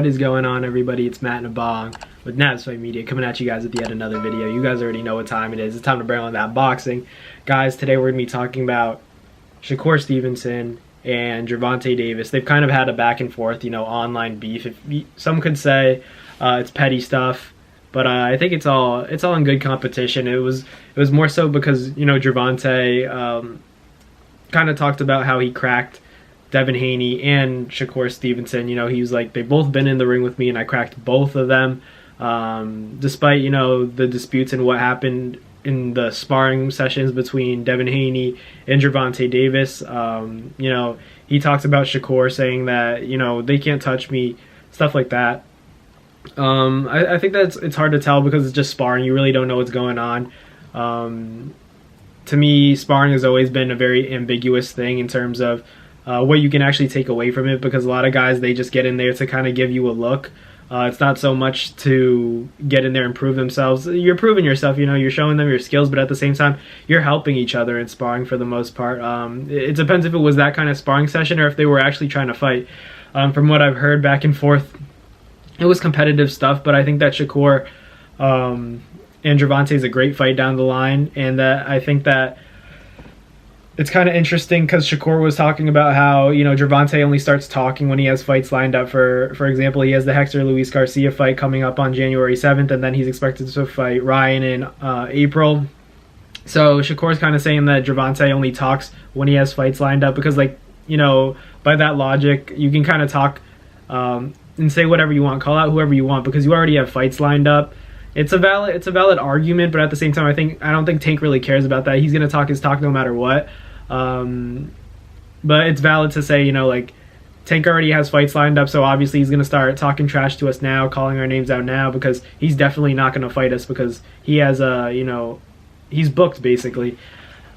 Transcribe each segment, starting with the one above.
What is going on, everybody? It's Matt Nabong with Nabs Fight Media coming at you guys with yet another video. You guys already know what time it is. It's time to bring on that boxing. Guys, today we're going to be talking about Shakur Stevenson and Gervonta Davis. They've kind of had a back and forth, online beef. Some could say it's petty stuff, but I think it's all in good competition. It was more so because, Gervonta kind of talked about how he cracked Devin Haney and Shakur Stevenson. He was like, they've both been in the ring with me and I cracked both of them. Despite, the disputes and what happened in the sparring sessions between Devin Haney and Gervonta Davis, he talks about Shakur saying that, they can't touch me, stuff like that. I think that it's hard to tell because it's just sparring. You really don't know what's going on. To me, sparring has always been a very ambiguous thing in terms of what you can actually take away from it, because a lot of guys, they just get in there to kind of give you a look. It's not so much to get in there and prove themselves. You're proving yourself, you're showing them your skills, but at the same time, you're helping each other in sparring for the most part. It depends if it was that kind of sparring session or if they were actually trying to fight. From what I've heard back and forth, it was competitive stuff, but I think that Shakur and Gervonta is a great fight down the line, and that I think that it's kind of interesting because Shakur was talking about how, Gervonta only starts talking when he has fights lined up. For example, he has the Hector Luis Garcia fight coming up on January 7th, and then he's expected to fight Ryan in April. So Shakur's kind of saying that Gervonta only talks when he has fights lined up because, by that logic, you can kind of talk and say whatever you want, call out whoever you want, because you already have fights lined up. It's a valid argument, but at the same time, I don't think Tank really cares about that. He's gonna talk his talk no matter what. But it's valid to say, Tank already has fights lined up, so obviously he's gonna start talking trash to us now, calling our names out now, because he's definitely not gonna fight us because he has he's booked basically.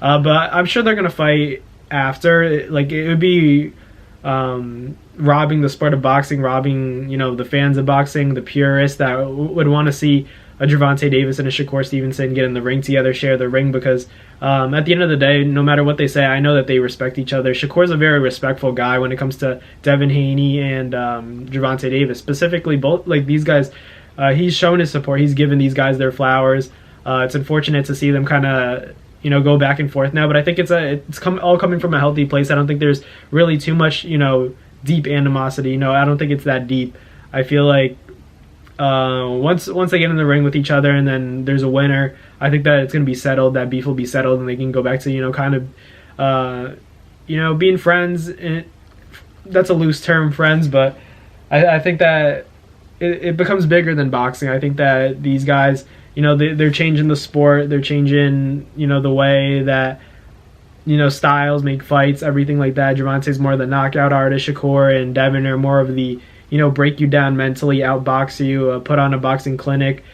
But I'm sure they're gonna fight after. It would be robbing the sport of boxing, robbing the fans of boxing, the purists that would want to see a Gervonta Davis and a Shakur Stevenson get in the ring together, share the ring, because at the end of the day, no matter what they say, I know that they respect each other. Shakur's a very respectful guy when it comes to Devin Haney and Gervonta Davis. Specifically, both these guys, he's shown his support. He's given these guys their flowers. It's unfortunate to see them kind of go back and forth now, but I think it's all coming from a healthy place. I don't think there's really too much deep animosity. I don't think it's that deep. I feel like once they get in the ring with each other and then there's a winner, I think that it's going to be settled. That beef will be settled, and they can go back to kind of being friends. And that's a loose term, friends, but I think that it becomes bigger than boxing. I think that these guys, they're changing the sport. They're changing the way that styles make fights, everything like that. Gervonta's more of the knockout artist. Shakur and Devin are more of the break you down mentally, outbox you, put on a boxing clinic,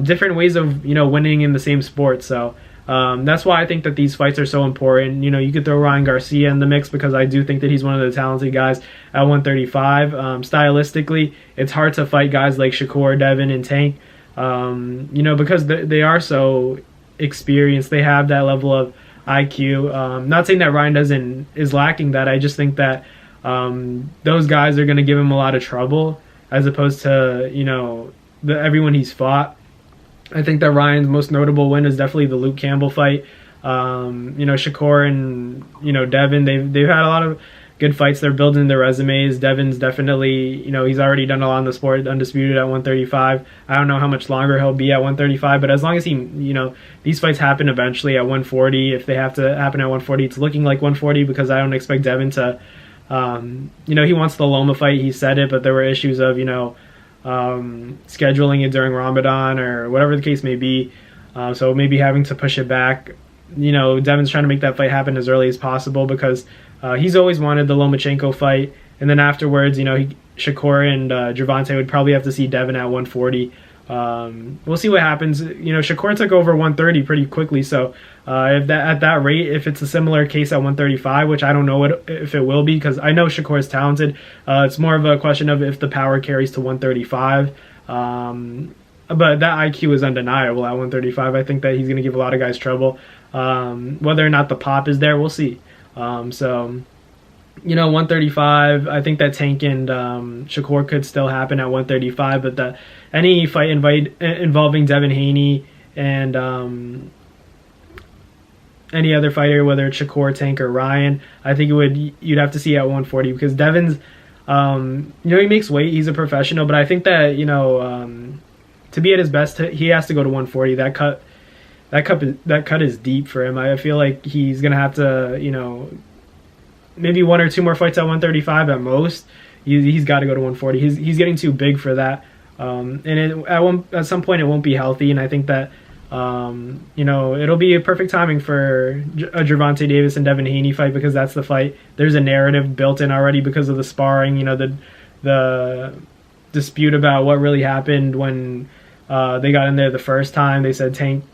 different ways of winning in the same sport. So that's why I think that these fights are so important. You could throw Ryan Garcia in the mix because I do think that he's one of the talented guys at 135. Stylistically, it's hard to fight guys like Shakur, Devin, and Tank, because they are so experienced. They have that level of IQ. Not saying that Ryan is lacking that. I just think that those guys are going to give him a lot of trouble as opposed to everyone he's fought. I think that Ryan's most notable win is definitely the Luke Campbell fight. Shakur and Devin, they've had a lot of good fights. They're building their resumes. Devin's definitely, he's already done a lot in the sport, undisputed at 135. I don't know how much longer he'll be at 135, but as long as he, these fights happen eventually at 140. If they have to happen at 140, it's looking like 140 because I don't expect Devin to, he wants the Loma fight. He said it, but there were issues of, scheduling it during Ramadan or whatever the case may be. So maybe having to push it back. Devin's trying to make that fight happen as early as possible because he's always wanted the Lomachenko fight, and then afterwards, Shakur and Gervonta would probably have to see Devin at 140. We'll see what happens. Shakur took over 130 pretty quickly, so if at that rate, if it's a similar case at 135, which I don't know if it will be, because I know Shakur is talented. It's more of a question of if the power carries to 135. But that IQ is undeniable at 135. I think that he's going to give a lot of guys trouble. Whether or not the pop is there, we'll see. So 135. I think that Tank and Shakur could still happen at 135, but any fight involving Devin Haney and any other fighter, whether it's Shakur, Tank, or Ryan, I think you'd have to see at 140 because Devin's, he makes weight. He's a professional, but I think that to be at his best, he has to go to 140. That cut is deep for him. I feel like he's gonna have to, maybe one or two more fights at 135 at most. He's got to go to 140. He's getting too big for that, and at some point it won't be healthy. And I think that it'll be a perfect timing for a Gervonta Davis and Devin Haney fight because that's the fight. There's a narrative built in already because of the sparring. The dispute about what really happened when they got in there the first time. They said Tank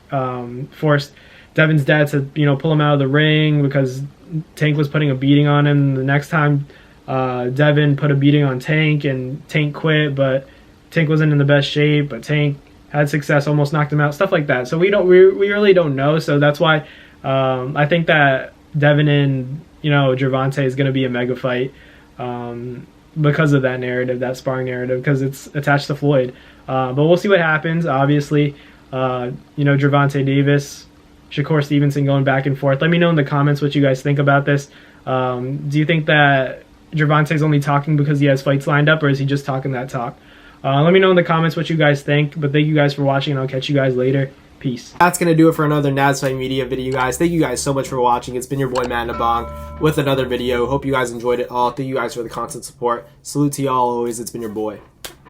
forced Devin's dad to pull him out of the ring because Tank was putting a beating on him. The next time Devin put a beating on Tank and Tank quit, but Tank wasn't in the best shape, but Tank had success, almost knocked him out, stuff like that. So we really don't know. So that's why I think that Devin and Gervonta is going to be a mega fight because of that narrative, that sparring narrative, because it's attached to Floyd. But we'll see what happens. Obviously, Gervonta Davis, Shakur Stevenson going back and forth. Let me know in the comments what you guys think about this. Do you think that Gervonta is only talking because he has fights lined up, or is he just talking that talk? Let me know in the comments what you guys think. But thank you guys for watching, and I'll catch you guys later. Peace. That's going to do it for another Naz Fight Media video, guys. Thank you guys so much for watching. It's been your boy, Matt Nabong, with another video. Hope you guys enjoyed it all. Thank you guys for the constant support. Salute to y'all always. It's been your boy.